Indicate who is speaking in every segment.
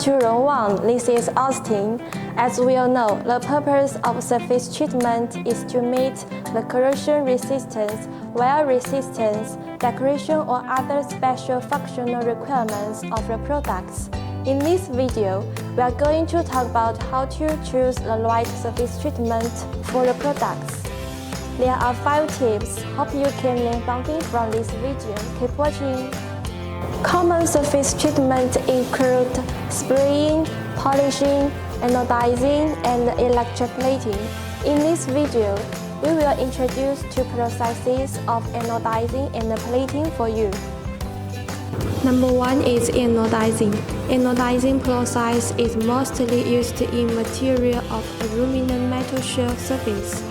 Speaker 1: to Longwang, this is Austin. As we all know, the purpose of surface treatment is to meet the corrosion resistance, wear resistance, decoration or other special functional requirements of the products. In this video, we are going to talk about how to choose the right surface treatment for the products. There are 5 tips. Hope you can learn something from this video. Keep watching. Common surface treatment include spraying, polishing, anodizing, and electroplating. In this video, we will introduce 2 processes of anodizing and plating for you. Number 1 is anodizing. Anodizing process is mostly used in material of aluminum metal shell surface.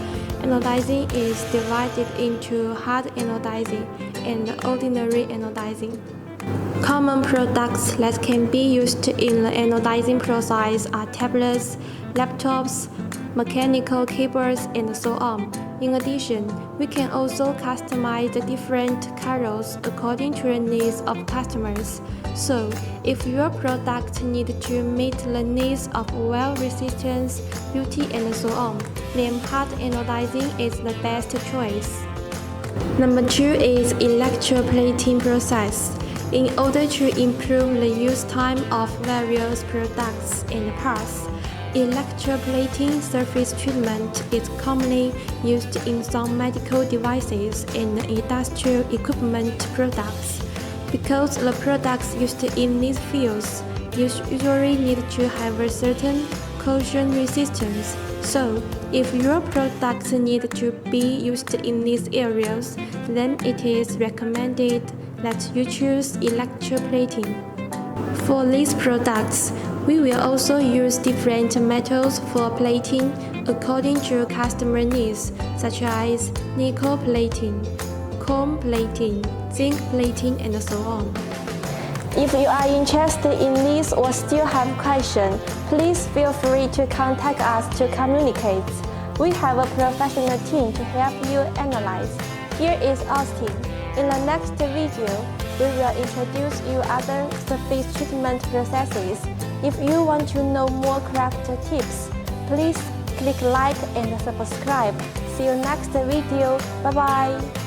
Speaker 1: Anodizing is divided into hard anodizing and ordinary anodizing. Common products that can be used in the anodizing process are tablets, laptops, mechanical cables, and so on. In addition, we can also customize the different colors according to the needs of customers. So, if your product needs to meet the needs of wear resistance, beauty, and so on, then hard anodizing is the best choice. Number 2 is electroplating process. In order to improve the use time of various products and parts, electroplating surface treatment is commonly used in some medical devices and industrial equipment products. Because the products used in these fields usually need to have a certain corrosion resistance. So, if your products need to be used in these areas, then it is recommended that you choose electroplating. For these products, we will also use different methods for plating according to customer needs, such as nickel plating, chrome plating, zinc plating, and so on. If you are interested in this or still have questions, please feel free to contact us to communicate. We have a professional team to help you analyze. Here is Austin. In the next video, we will introduce you other surface treatment processes. If you want to know more craft tips, please click like and subscribe. See you next video. Bye bye.